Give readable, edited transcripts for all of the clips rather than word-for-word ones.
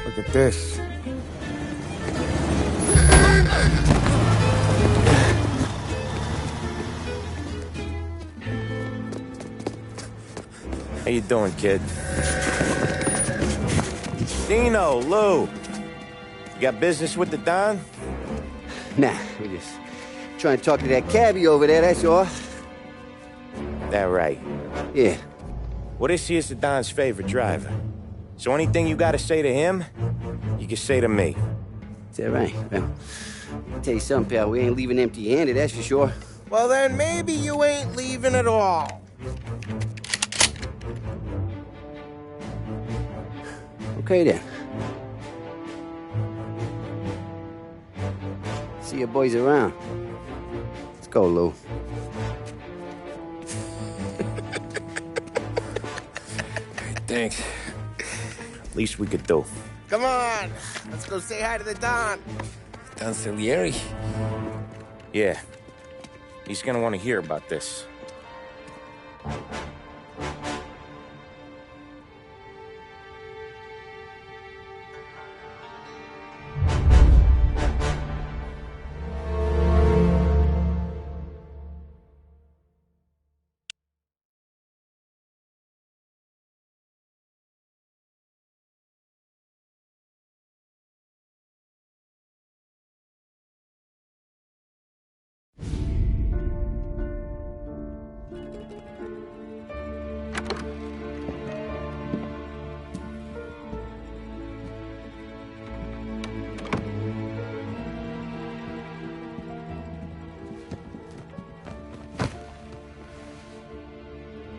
Look at this. How you doing, kid? Dino, Lou. You got business with the Don? Nah, we just trying to talk to that cabbie over there, that's all. That right. Yeah. Well, this here's the Don's favorite driver. So anything you gotta say to him, you can say to me. Is that right? Well, I'll tell you something, pal. We ain't leaving empty-handed, that's for sure. Well, then maybe you ain't leaving at all. Okay, then. See your boys around. Let's go, Lou. Thanks. Least we could do. Come on, let's go say hi to the Don. Don Salieri? Yeah. He's gonna want to hear about this.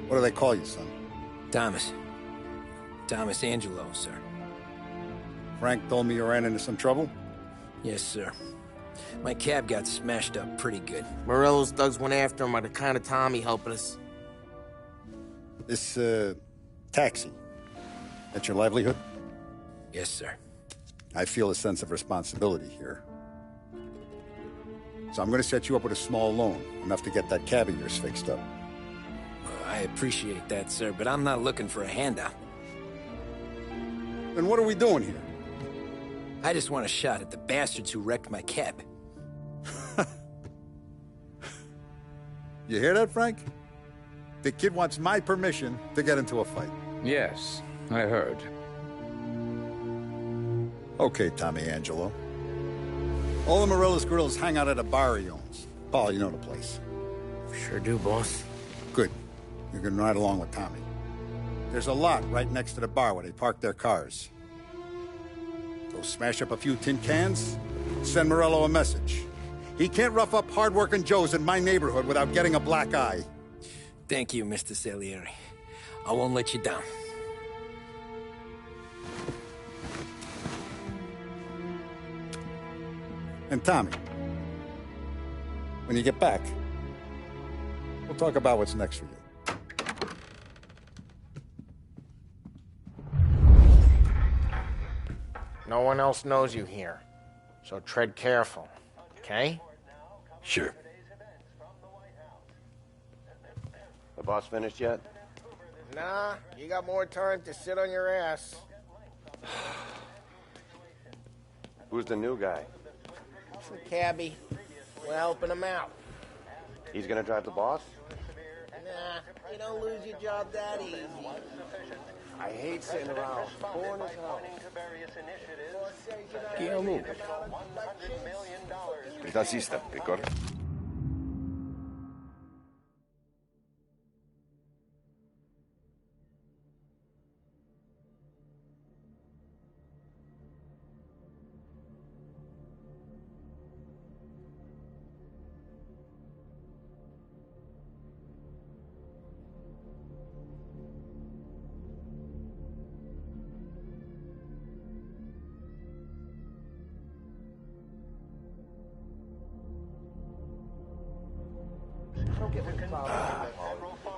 What do they call you, son? Thomas. Thomas Angelo, sir. Frank told me you ran into some trouble? Yes, sir. My cab got smashed up pretty good. Morello's thugs went after him by the kind of Tommy helping us. This, taxi. That's your livelihood? Yes, sir. I feel a sense of responsibility here. So I'm gonna set you up with a small loan, enough to get that cab of yours fixed up. I appreciate that, sir, but I'm not looking for a handout. Then what are we doing here? I just want a shot at the bastards who wrecked my cab. You hear that, Frank? The kid wants my permission to get into a fight. Yes, I heard. Okay, Tommy Angelo. All the Morello's girls hang out at a bar he owns. Paul, you know the place. Sure do, boss. Good. You can ride along with Tommy. There's a lot right next to the bar where they park their cars. Go smash up a few tin cans, send Morello a message. He can't rough up hard-working Joes in my neighborhood without getting a black eye. Thank you, Mr. Salieri. I won't let you down. And Tommy, when you get back, we'll talk about what's next for you. No one else knows you here, so tread careful, okay? Sure. The boss finished yet? Nah, you got more time to sit on your ass. Who's the new guy? It's the cabbie. We're helping him out. He's gonna drive the boss? Nah, you don't lose your job that easy. I hate sitting around, boring as hell. Приказista, Picor.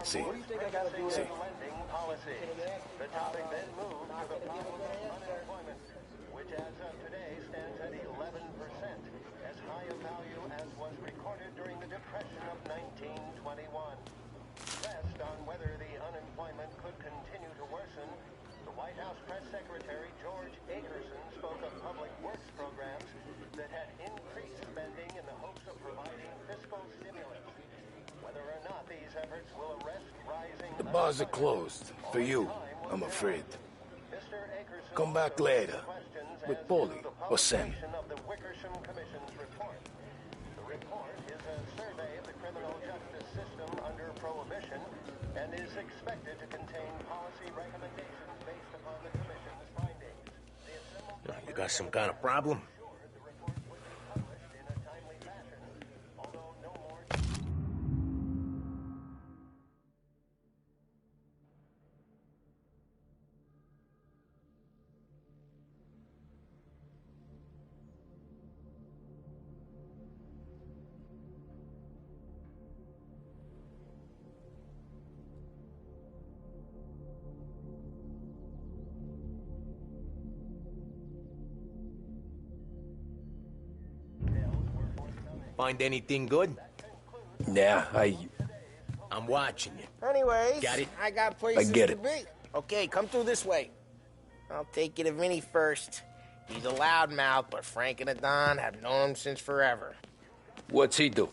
Sí. Sí. The topic then moved to the problem of unemployment, which as of today stands at 11%, as high a value as was recorded during the Depression of 1921. Pressed on whether the unemployment could continue to worsen, the White House Press Secretary George Akerson spoke of public works programs that had increased spending in the hopes of providing fiscal stimulus. Whether or not these efforts will arrest rising... The bars are closed. For you, I'm afraid. Come back later. With Paulie or Sam. ...of the Wickersham Commission's report. The report is a survey of the criminal justice system under Prohibition and is expected to contain policy recommendations based upon the Commission's findings. You got some kind of problem? Find anything good? Yeah, I'm watching you. Anyways, Got it? I got places I get to it. be. Okay, come through this way. I'll take you to Vinny first. He's a loudmouth, but Frank and the Don have known him since forever. What's he do?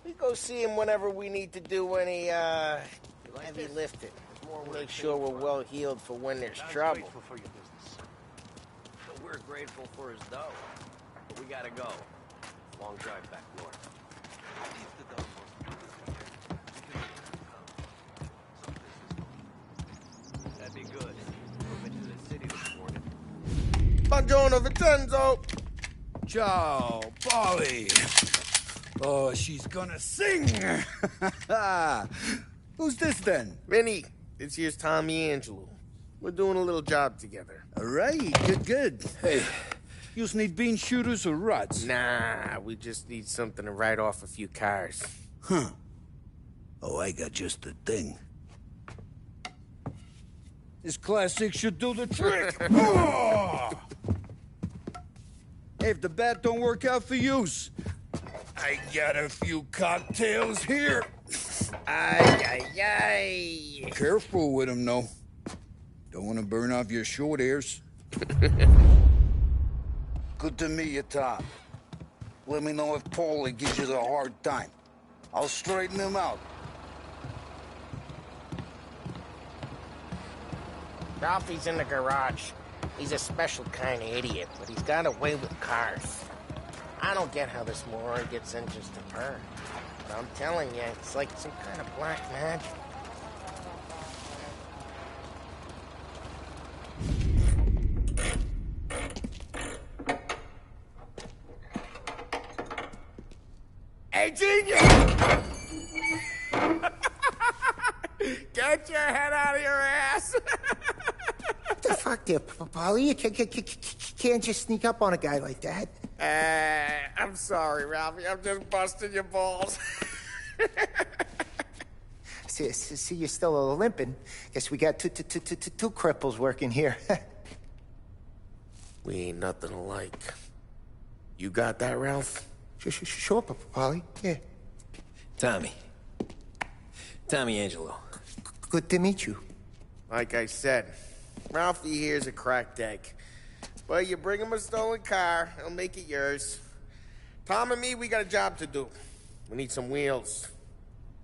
We go see him whenever we need to do any, heavy lifting. Make sure we're well healed for when there's trouble. We're grateful for his dough, but we gotta go. Long drive back north. That'd be good. We've been to the city this morning. Buongiorno, Vincenzo! Ciao, Polly. Oh, she's gonna sing. Who's this then? Vinny, this here's Tommy Angelo. We're doing a little job together. All right, good. Hey, you need bean shooters or rods? Nah, we just need something to write off a few cars. Huh. Oh, I got just the thing. This classic should do the trick. Oh! Hey, if the bat don't work out for yous, I got a few cocktails here. Ay. Careful with them, though. Don't want to burn off your short hairs. Good to meet you, Tom. Let me know if Paulie gives you the hard time. I'll straighten him out. Ralphie's in the garage. He's a special kind of idiot, but he's got a way with cars. I don't get how this moron gets engines to burn. But I'm telling you, it's like some kind of black magic. Hey, genius! Get your head out of your ass! What the fuck there, Polly? You can't just sneak up on a guy like that. I'm sorry, Ralphie. I'm just busting your balls. See, you're still limping. Guess we got two cripples working here. We ain't nothing alike. You got that, Ralph? Sure, Polly. Yeah. Tommy Angelo. Good to meet you. Like I said, Ralphie here's a cracked egg. But you bring him a stolen car, he'll make it yours. Tom and me, we got a job to do. We need some wheels.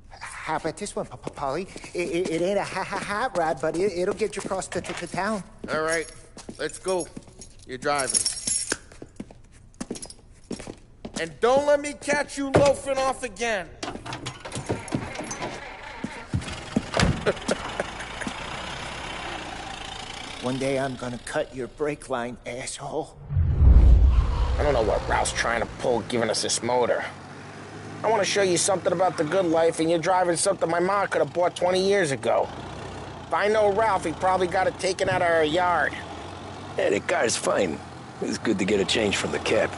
How about this one, Polly? It ain't a hot rod, but it'll get you across to town. All right, let's go. You're driving. And don't let me catch you loafing off again. One day I'm gonna cut your brake line, asshole. I don't know what Ralph's trying to pull giving us this motor. I want to show you something about the good life, and you're driving something my mom could have bought 20 years ago. If I know Ralph, he probably got it taken out of our yard. Yeah, the car's fine. It's good to get a change from the cab.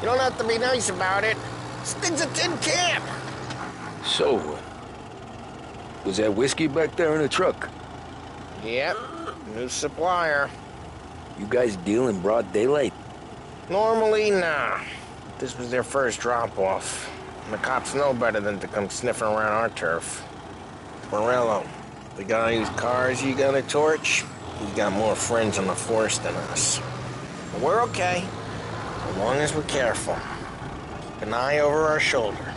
You don't have to be nice about it. This thing's a tin can. So, was that whiskey back there in the truck? Yep, new supplier. You guys deal in broad daylight? Normally, nah. This was their first drop-off. And the cops know better than to come sniffing around our turf. Morello, the guy whose cars you got a torch, he's got more friends on the force than us. But we're okay, as long as we're careful. Keep an eye over our shoulder.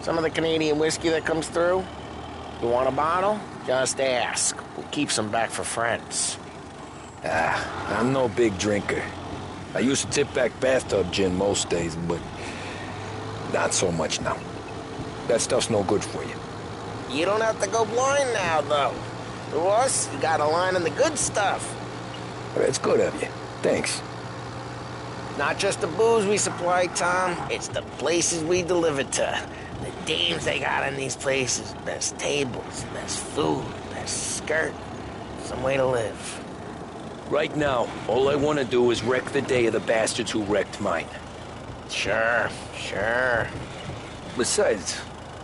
Some of the Canadian whiskey that comes through, you want a bottle? Just ask. We'll keep some back for friends. I'm no big drinker. I used to tip back bathtub gin most days, but not so much now. That stuff's no good for you. You don't have to go blind now, though. To us, you got a line on the good stuff. That's good of you. Thanks. Not just the booze we supply, Tom. It's the places we deliver to. The dames they got in these places. Best tables, best food, best skirt. Some way to live. Right now, all I want to do is wreck the day of the bastards who wrecked mine. Sure. Besides,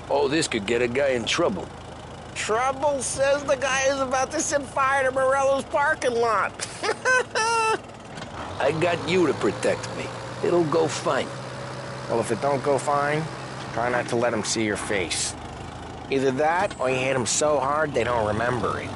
all this could get a guy in trouble. Trouble, says the guy who's about to set fire to Morello's parking lot. I got you to protect me. It'll go fine. Well, if it don't go fine, try not to let them see your face. Either that, or you hit them so hard they don't remember it.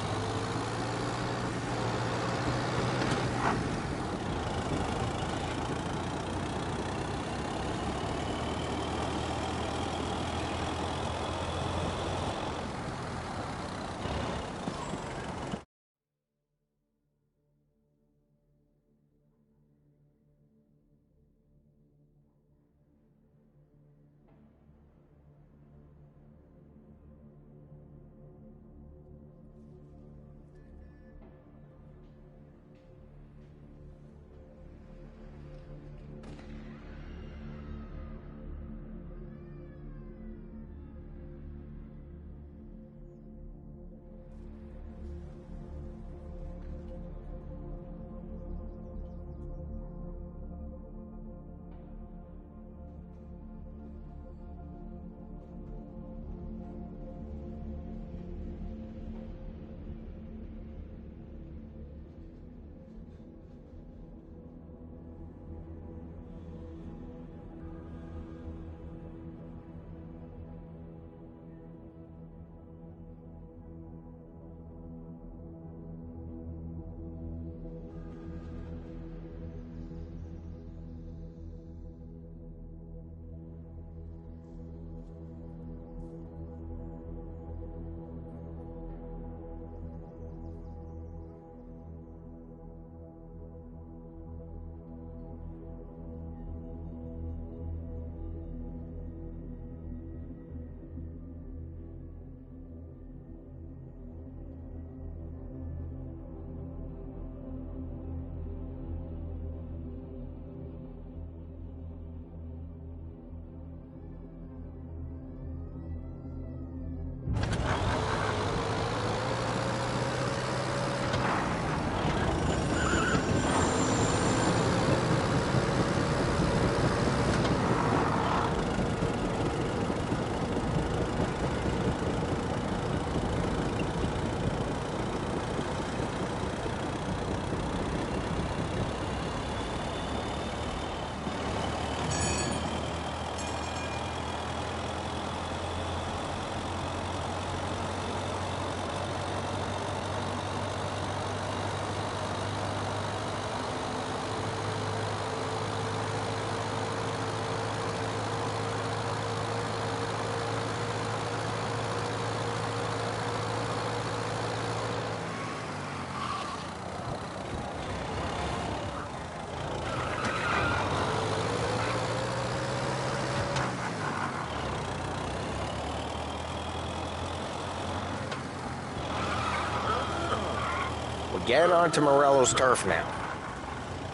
Get onto Morello's turf now.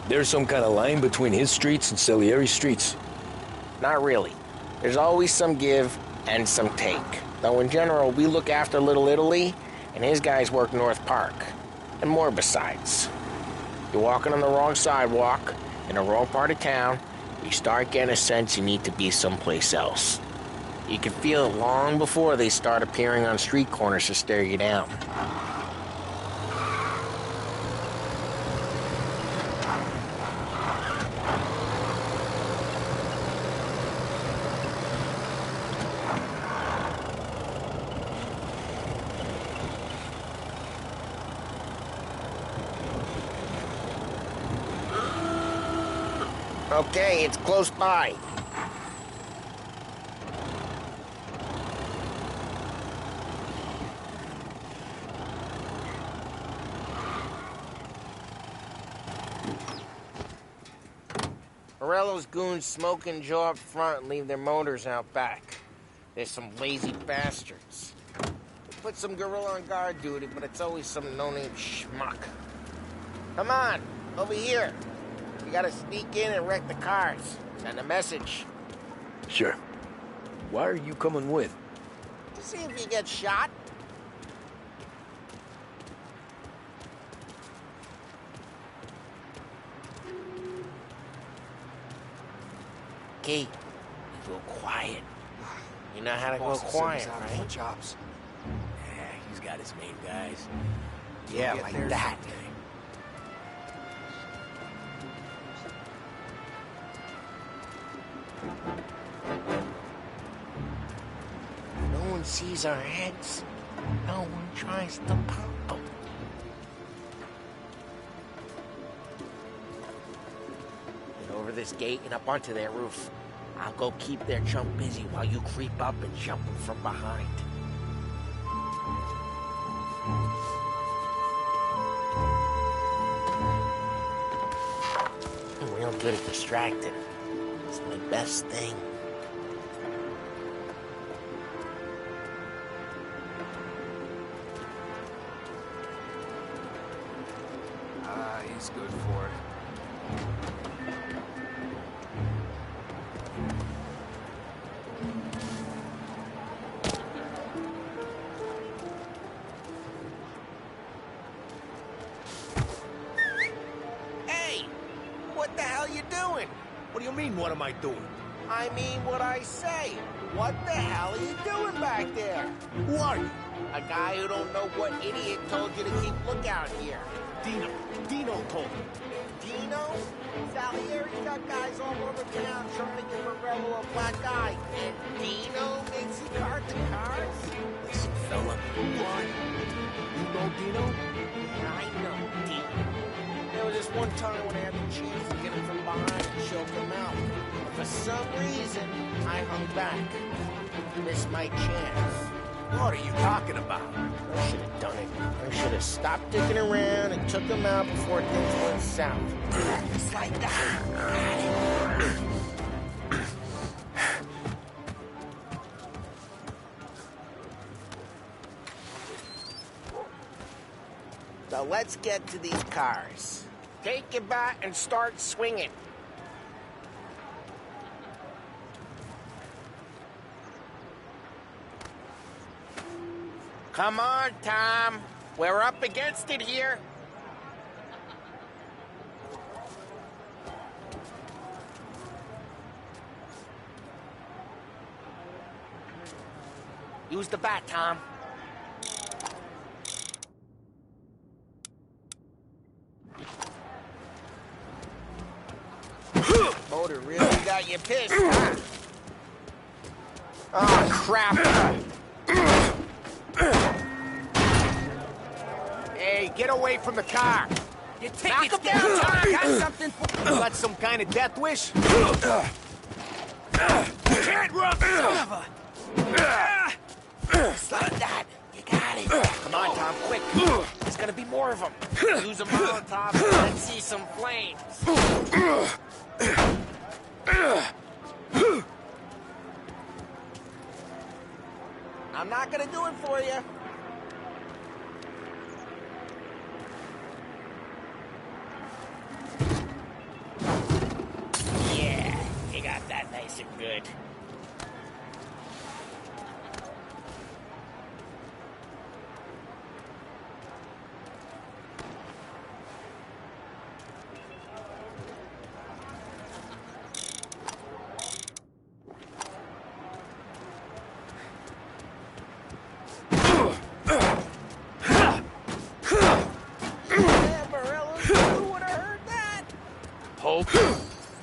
There's some kind of line between his streets and Salieri's streets? Not really. There's always some give and some take. Though in general, we look after Little Italy, and his guys work North Park. And more besides. You're walking on the wrong sidewalk, in the wrong part of town, you start getting a sense you need to be someplace else. You can feel it long before they start appearing on street corners to stare you down. Okay, it's close by. Morello's goons smoke and jaw up front and leave their motors out back. There's some lazy bastards. We put some gorilla on guard duty, but it's always some no-name schmuck. Come on, over here. You gotta sneak in and wreck the cars. Send a message. Sure. Why are you coming with? To see if you get shot. Key, go quiet. You know how to go quiet, right? Chops. Yeah, he's got his main guys. Yeah, like that. No one sees our heads. No one tries to pop them. Get over this gate and up onto their roof. I'll go keep their chump busy while you creep up and jump them from behind. I'm real good at distracting. It's my best thing. He's good for it. Hey! What the hell you doing? What do you mean, what am I doing? I mean what I say. What the hell are you doing back there? Who are you? A guy who don't know what idiot told you to keep lookout here. Dino told me. Dino? Salieri's got guys all over town trying to give Morello a black eye. And Dino makes you guard the cars? Listen, fella, what? You know Dino? Yeah, I know Dino. There was this one time when I had the chance to get him from behind and choke him out. But for some reason, I hung back. Missed my chance. What are you talking about? I should have done it. I should have stopped dicking around and took him out before things went south. Just like that. So let's get to these cars. Take your bat and start swinging. Come on, Tom. We're up against it here. Use the bat, Tom. Motor really got you pissed, huh? Oh, crap. Hey, get away from the car. Your ticket's down, Tom. Got something for... Got some kind of death wish? Can't run, son of a... Just like that. You got it. Come on, Tom, quick. There's gonna be more of them. Use a Molotov and let's see some flames. I'm not gonna do it for you. guys are good.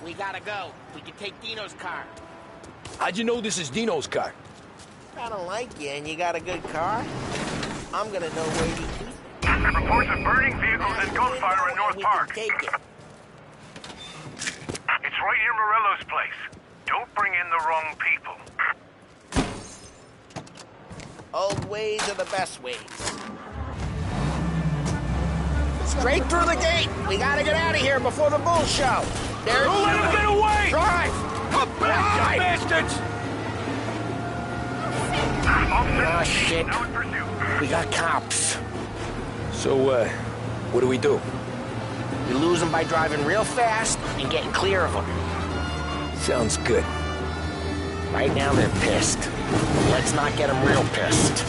We gotta go. We can take Dino's car. How'd you know this is Dino's car? I don't like you, and you got a good car. I'm gonna know where you keep it. Reports of burning vehicles and gunfire in North Park. Take it. It's right near Morello's place. Don't bring in the wrong people. Old ways are the best ways. Straight through the gate. We gotta get out of here before the bull show. There. Don't let him get away! Drive! Up back, you bastards! Oh, shit. We got cops. So, what do we do? We lose them by driving real fast and getting clear of them. Sounds good. Right now they're pissed. Let's not get them real pissed.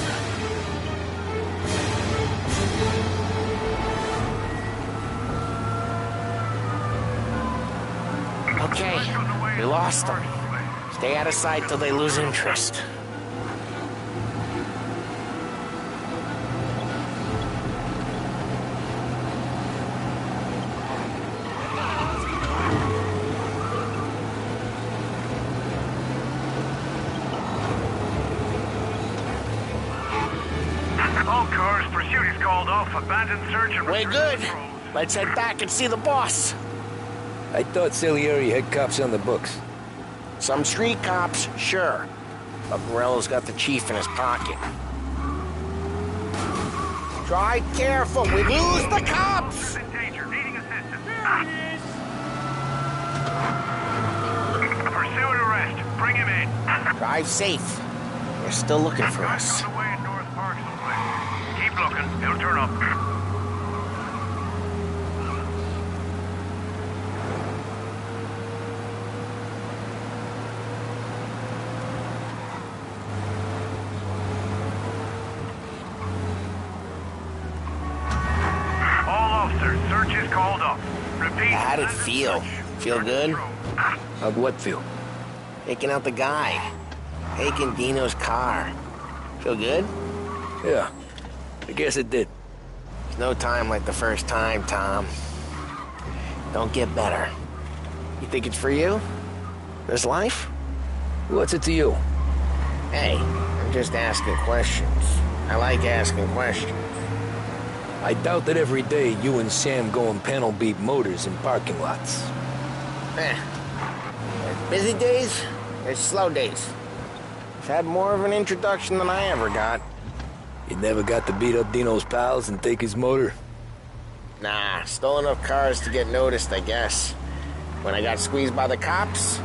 Okay, we lost them. Stay out of sight till they lose interest. All cars, pursuit is called off. Abandoned search and We're good. Let's head back and see the boss. I thought Salieri had cops on the books. Some street cops, sure. But Morello's got the chief in his pocket. Drive careful, we lose the cops! in danger, needing assistance. Pursue and arrest. Bring him in. Drive safe. They're still looking for us. On the way in North Park someplace. Keep looking. He'll turn up. Search is called up. Repeat. How'd it feel? Feel good? How'd what feel? Taking out the guy. Taking Dino's car. Feel good? Yeah, I guess it did. There's no time like the first time, Tom. Don't get better. You think it's for you? This life? What's it to you? Hey, I'm just asking questions. I like asking questions. I doubt that every day you and Sam go and panel beat motors in parking lots. There's busy days, there's slow days. I've had more of an introduction than I ever got. You never got to beat up Dino's pals and take his motor? Nah, stole enough cars to get noticed, I guess. When I got squeezed by the cops.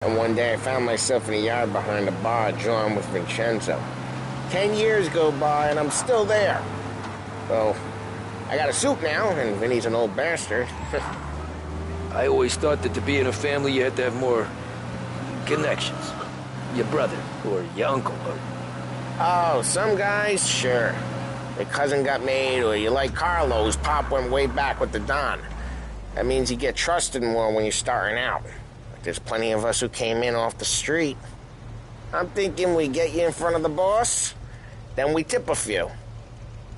And one day I found myself in a yard behind a bar drawing with Vincenzo. 10 years go by and I'm still there. So, I got a suit now, and Vinny's an old bastard. I always thought that to be in a family you had to have more connections. Your brother, or your uncle, or... Oh, some guys, sure. Your cousin got made, or you like Carlos, Pop went way back with the Don. That means you get trusted more when you're starting out. But there's plenty of us who came in off the street. I'm thinking we get you in front of the boss, then we tip a few.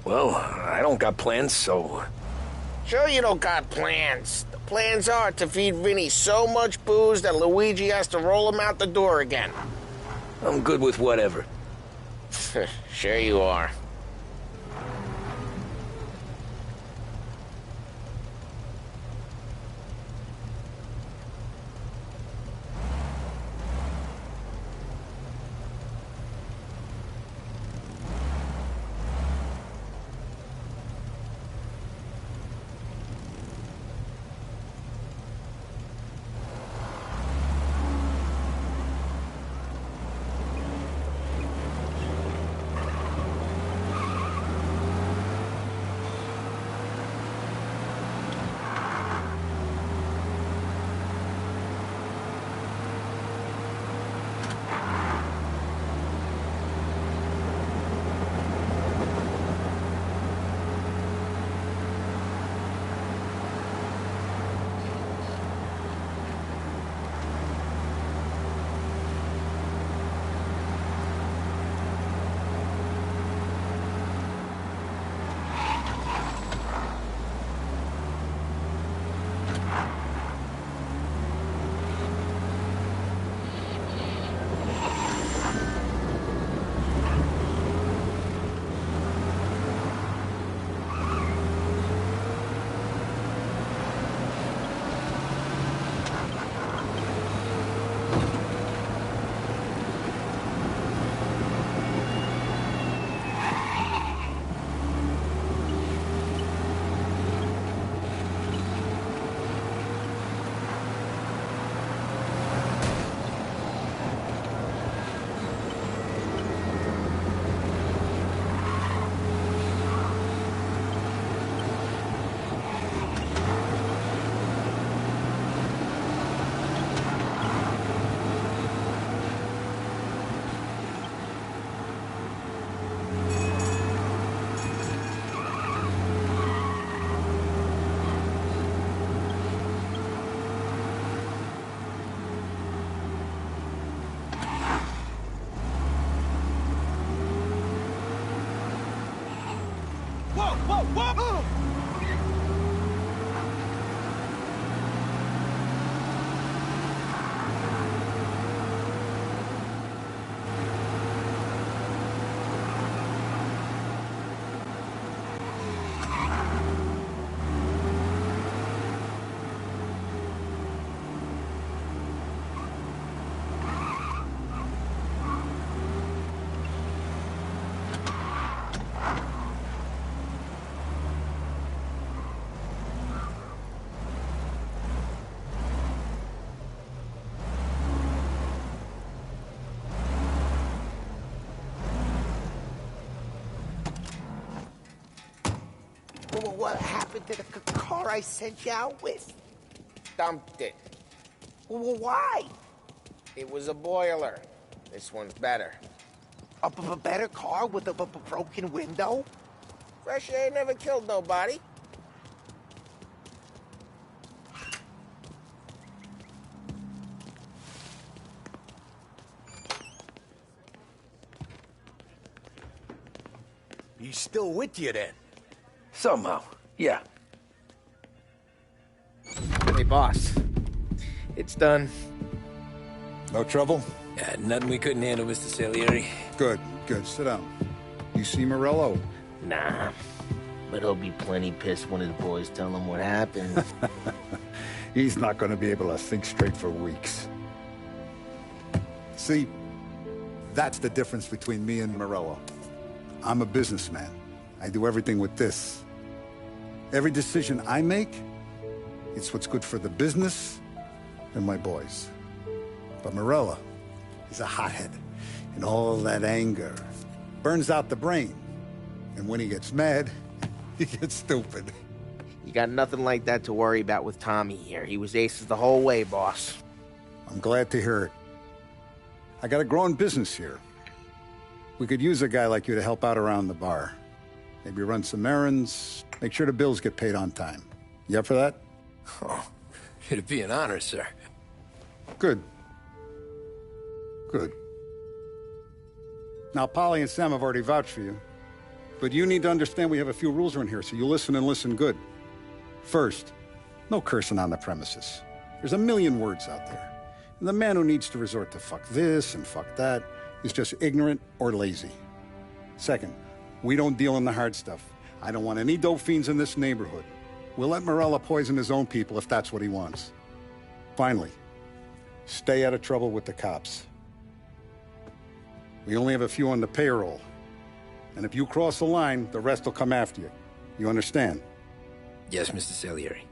Well, I don't got plans, so... Sure you don't got plans. The plans are to feed Vinny so much booze that Luigi has to roll him out the door again. I'm good with whatever. Sure you are. Whoa, whoa! What happened to the car I sent you out with? Dumped it. Well, why? It was a boiler. This one's better. A better car with a broken window? Fresh air never killed nobody. He's still with you then? Somehow, yeah. Hey, boss. It's done. No trouble? Nothing we couldn't handle, Mr. Salieri. Good, good. Sit down. You see Morello? Nah. But he'll be plenty pissed when his boys tell him what happened. He's not going to be able to think straight for weeks. See, that's the difference between me and Morello. I'm a businessman. I do everything with this. Every decision I make, it's what's good for the business and my boys. But Morello is a hothead, and all that anger burns out the brain. And when he gets mad, he gets stupid. You got nothing like that to worry about with Tommy here. He was aces the whole way, boss. I'm glad to hear it. I got a growing business here. We could use a guy like you to help out around the bar. Maybe run some errands, make sure the bills get paid on time. You up for that? Oh, it'd be an honor, sir. Good. Good. Now, Polly and Sam have already vouched for you. But you need to understand we have a few rules around here, so you listen and listen good. First, no cursing on the premises. There's a million words out there. And the man who needs to resort to fuck this and fuck that is just ignorant or lazy. Second, we don't deal in the hard stuff. I don't want any dope fiends in this neighborhood. We'll let Morello poison his own people if that's what he wants. Finally, stay out of trouble with the cops. We only have a few on the payroll. And if you cross the line, the rest will come after you. You understand? Yes, Mr. Salieri.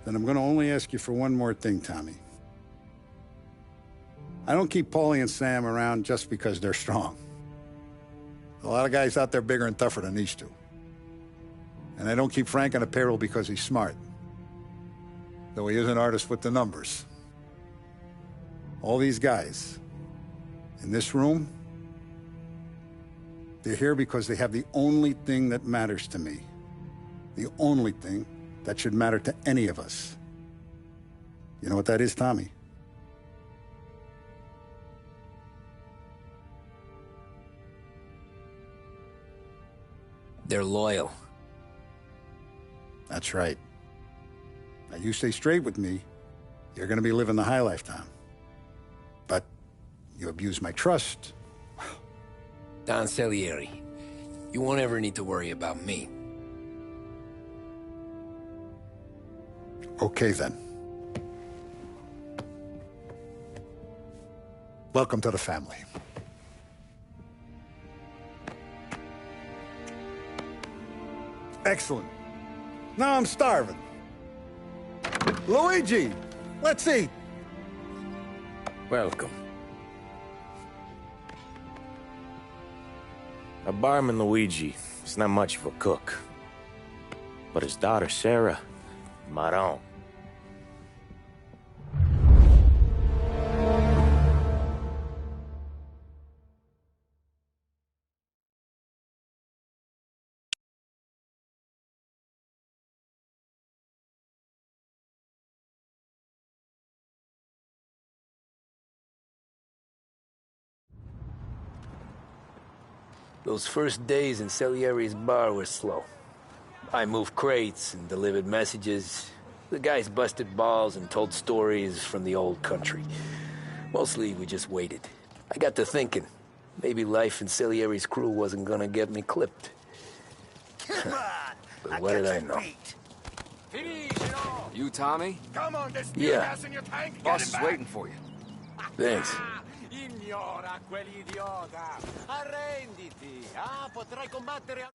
Then I'm going to only ask you for one more thing, Tommy. I don't keep Paulie and Sam around just because they're strong. A lot of guys out there bigger and tougher than these two. And I don't keep Frank on a payroll because he's smart. Though he is an artist with the numbers. All these guys in this room, they're here because they have the only thing that matters to me. The only thing that should matter to any of us. You know what that is, Tommy? They're loyal. That's right. Now, you stay straight with me, you're gonna be living the high lifetime. But you abuse my trust. Don Salieri, you won't ever need to worry about me. Okay, then. Welcome to the family. Excellent. Now I'm starving. Luigi, let's eat. Welcome. A barman Luigi is not much of a cook. But his daughter Sarah, Maron. Those first days in Salieri's bar were slow. I moved crates and delivered messages. The guys busted balls and told stories from the old country. Mostly, we just waited. I got to thinking, maybe life in Salieri's crew wasn't gonna get me clipped. Come on! But what did I know? You, Tommy? Come on, there's Yeah. gas in your tank. Boss is waiting for you. Thanks. Ignora quell'idiota. Arrenditi. Potrai combattere.